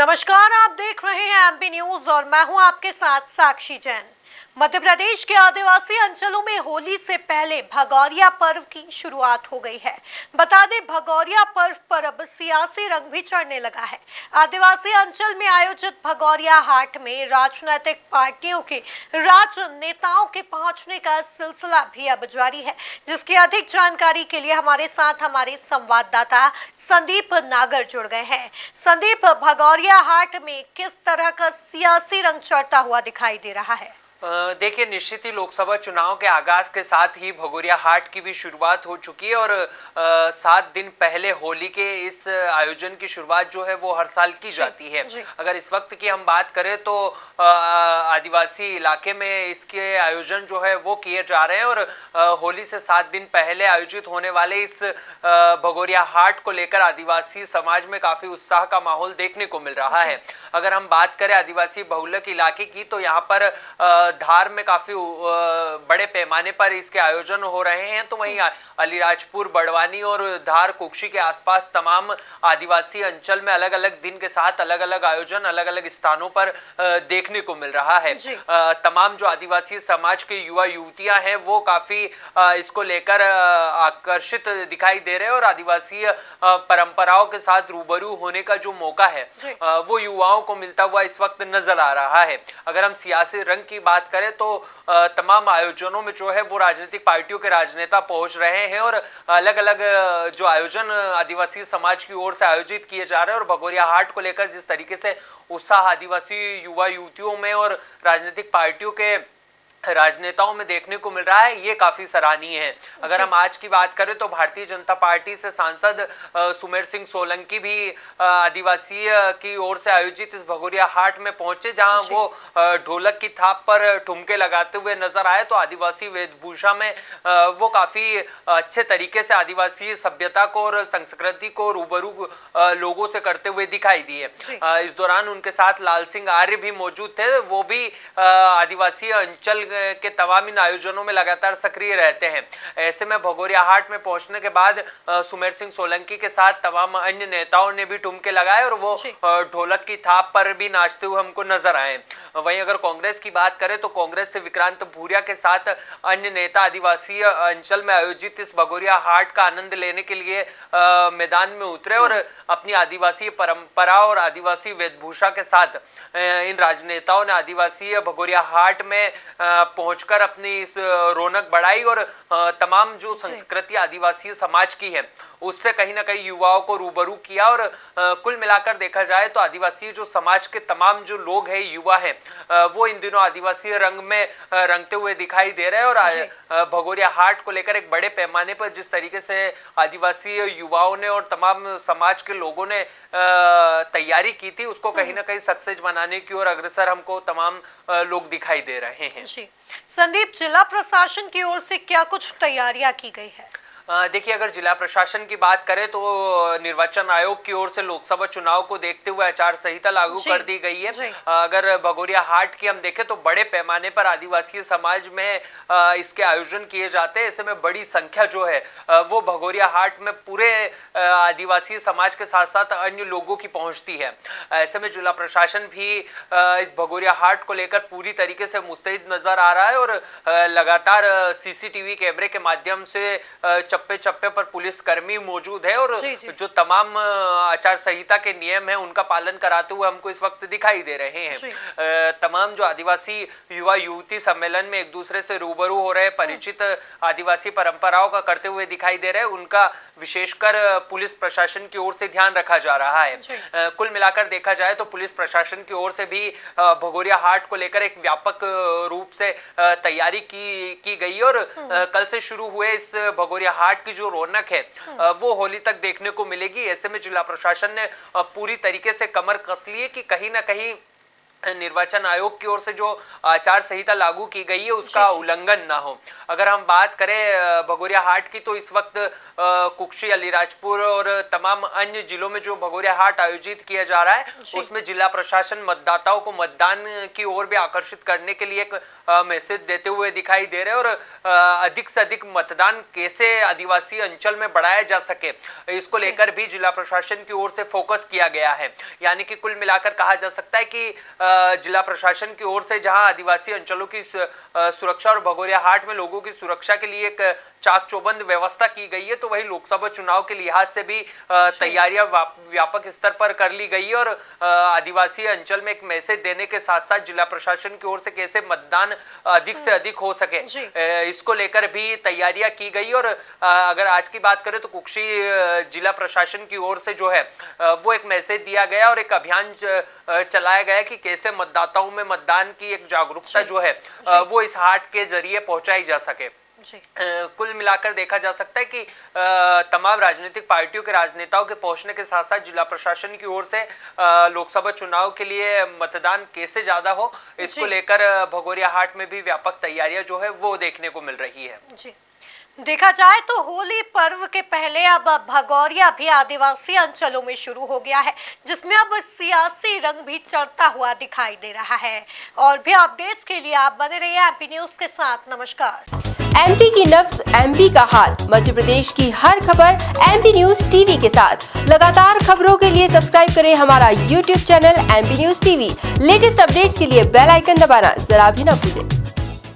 नमस्कार, आप देख रहे हैं एमपी न्यूज और मैं हूं आपके साथ साक्षी जैन। मध्य प्रदेश के आदिवासी अंचलों में होली से पहले भगौरिया पर्व की शुरुआत हो गई है। बता दें, भगौरिया पर्व पर अब सियासी रंग भी चढ़ने लगा है। आदिवासी अंचल में आयोजित भगौरिया हाट में राजनीतिक पार्टियों के राजनेताओं के पहुंचने का सिलसिला भी अब जारी है, जिसकी अधिक जानकारी के लिए हमारे साथ हमारे संवाददाता संदीप नागर जुड़ गए हैं। संदीप, भगौरिया हाट में किस तरह का सियासी रंग चढ़ता हुआ दिखाई दे रहा है? देखिए, निश्चित ही लोकसभा चुनाव के आगाज के साथ ही भगोरिया हाट की भी शुरुआत हो चुकी है और 7 दिन पहले होली के इस आयोजन की शुरुआत जो है वो हर साल की जाती है। अगर इस वक्त की हम बात करें तो आदिवासी इलाके में इसके आयोजन जो है वो किए जा रहे हैं और होली से 7 दिन पहले आयोजित होने वाले इस भगोरिया हाट को लेकर आदिवासी समाज में काफी उत्साह का माहौल देखने को मिल रहा है। अगर हम बात करें आदिवासी बहुलक इलाके की, तो यहाँ पर धार में काफी बड़े पैमाने पर इसके आयोजन हो रहे हैं, तो वहीं अलीराजपुर, बड़वानी और धार कुक्षी के आसपास तमाम आदिवासी अंचल में अलग अलग दिन के साथ अलग अलग आयोजन अलग अलग स्थानों पर देखने को मिल रहा है। तमाम जो आदिवासी समाज के युवा युवतियां हैं वो काफी इसको लेकर आकर्षित दिखाई दे रहे हैं और आदिवासी परंपराओं के साथ रूबरू होने का जो मौका है वो युवाओं को मिलता हुआ इस वक्त नजर आ रहा है। अगर हम सियासी रंग की बात करें तो तमाम आयोजनों में जो है वो राजनीतिक पार्टियों के राजनेता पहुंच रहे हैं और अलग अलग जो आयोजन आदिवासी समाज की ओर से आयोजित किए जा रहे हैं और भगोरिया हाट को लेकर जिस तरीके से उत्साह आदिवासी युवा युवतियों में और राजनीतिक पार्टियों के राजनेताओं में देखने को मिल रहा है, ये काफी सराहनीय है। अगर हम आज की बात करें तो भारतीय जनता पार्टी से सांसद सुमेर सिंह सोलंकी भी आदिवासी की ओर से आयोजित इस भगोरिया हाट में पहुंचे, जहां वो ढोलक की थाप पर ठुमके लगाते हुए नजर आए। तो आदिवासी वेशभूषा में वो काफी अच्छे तरीके से आदिवासी सभ्यता को और संस्कृति को रूबरू लोगों से करते हुए दिखाई दिए। इस दौरान उनके साथ लाल सिंह आर्य भी मौजूद थे, वो भी आदिवासी अंचल के तमाम इन आयोजनों में लगातार सक्रिय रहते हैं। ऐसे में भगोरिया हाट में पहुंचने के बाद सुमेर सिंह सोलंकी के साथ तमाम अन्य नेताओं ने भी ठुमके लगाए और वो ढोलक की थाप पर भी नाचते हुए हमको नजर आए। वहीं अगर कांग्रेस की बात करें तो कांग्रेस से विक्रांत भूरिया के साथ अन्य नेता आदिवासी अंचल में आयोजित इस भगोरिया हाट का आनंद लेने के लिए मैदान में उतरे और अपनी आदिवासी परंपरा और आदिवासी वेशभूषा के साथ इन राजनेताओं ने आदिवासी भगोरिया हाट में पहुंचकर अपनी इस रौनक बढ़ाई और तमाम जो संस्कृति आदिवासी समाज की है उससे कहीं ना कहीं युवाओं को रूबरू किया और कुल मिलाकर देखा जाए तो आदिवासी जो समाज के तमाम जो लोग हैं, युवा हैं, वो इन दिनों आदिवासी रंग में रंगते हुए दिखाई दे रहे हैं और भगोरिया हाट को लेकर एक बड़े पैमाने पर जिस तरीके से आदिवासी युवाओं ने और तमाम समाज के लोगों ने तैयारी की थी उसको कहीं ना कहीं सक्सेस बनाने की ओर अग्रसर हमको तमाम लोग दिखाई दे रहे हैं। संदीप, जिला प्रशासन की ओर से क्या कुछ तैयारियां की गई है? देखिए, अगर जिला प्रशासन की बात करें तो निर्वाचन आयोग की ओर से लोकसभा चुनाव को देखते हुए आचार संहिता लागू कर दी गई है। अगर भगोरिया हाट की हम देखें तो बड़े पैमाने पर आदिवासी समाज में इसके आयोजन किए जाते हैं। ऐसे में बड़ी संख्या जो है वो भगोरिया हाट में पूरे आदिवासी समाज के साथ साथ अन्य लोगों की पहुंचती है। ऐसे में जिला प्रशासन भी इस भगोरिया हाट को लेकर पूरी तरीके से मुस्तैद नजर आ रहा है और लगातार सीसीटीवी कैमरे के माध्यम से चप्पे चप्पे पर पुलिस कर्मी मौजूद है और जो तमाम आचार संहिता के नियम है उनका पालन कराते हुए हमको इस वक्त दिखाई दे रहे हैं। तमाम जो आदिवासी युवा युवती सम्मेलन में एक दूसरे से रूबरू हो रहे, परिचित आदिवासी परंपराओं का करते हुए दिखाई दे रहे हैं, उनका विशेषकर पुलिस प्रशासन की ओर से ध्यान रखा जा रहा है। कुल मिलाकर देखा जाए तो पुलिस प्रशासन की ओर से भी भगोरिया हाट को लेकर एक व्यापक रूप से तैयारी की गई और कल से शुरू हुए इस भगोरिया हाट की जो रौनक है वो होली तक देखने को मिलेगी। ऐसे में जिला प्रशासन ने पूरी तरीके से कमर कस ली है कि कहीं ना कहीं निर्वाचन आयोग की ओर से जो आचार संहिता लागू की गई है उसका उल्लंघन ना हो। अगर हम बात करें भगोरिया हाट की, तो इस वक्त कुक्षी, अलीराजपुर और तमाम अन्य जिलों में जो भगोरिया हाट आयोजित किया जा रहा है उसमें जिला प्रशासन मतदाताओं को मतदान की ओर भी आकर्षित करने के लिए एक मैसेज देते हुए दिखाई दे रहे हैं और अधिक से अधिक मतदान कैसे आदिवासी अंचल में बढ़ाया जा सके, इसको लेकर भी जिला प्रशासन की ओर से फोकस किया गया है। यानी कि कुल मिलाकर कहा जा सकता है कि जिला प्रशासन की ओर से जहां आदिवासी अंचलों की सुरक्षा और भगोरिया हाट में लोगों की सुरक्षा के लिए एक चाक चौबंद व्यवस्था की गई है, तो वही लोकसभा चुनाव के लिहाज से भी तैयारियां व्यापक स्तर पर कर ली गई है और आदिवासी अंचल में एक मैसेज देने के साथ साथ जिला प्रशासन की ओर से कैसे मतदान अधिक से अधिक हो सके, इसको लेकर भी तैयारियां की गई। और अगर आज की बात करें तो कुक्षी जिला प्रशासन की ओर से जो है वो एक मैसेज दिया गया और एक अभियान चलाया गया कि कैसे मतदाताओं में मतदान की एक जागरूकता जो है वो इस हाट के जरिए पहुंचाई जा सके। कुल मिलाकर देखा जा सकता है कि तमाम राजनीतिक पार्टियों के राजनेताओं के पहुंचने के साथ साथ जिला प्रशासन की ओर से लोकसभा चुनाव के लिए मतदान कैसे ज्यादा हो, इसको लेकर भगोरिया हाट में भी व्यापक तैयारियां जो है वो देखने को मिल रही है। जी, देखा जाए तो होली पर्व के पहले अब भगोरिया भी आदिवासी अंचलों में शुरू हो गया है, जिसमें अब सियासी रंग भी चढ़ता हुआ दिखाई दे रहा है। और भी अपडेट्स के लिए आप बने रहिए एमपी न्यूज के साथ। नमस्कार। एमपी की नब्ज, एमपी का हाल, मध्य प्रदेश की हर खबर एमपी न्यूज टीवी के साथ। लगातार खबरों के लिए सब्सक्राइब करें हमारा YouTube channel MP news TV. Latest updates के लिए बेल आइकन दबाना जरा भी न भूलें।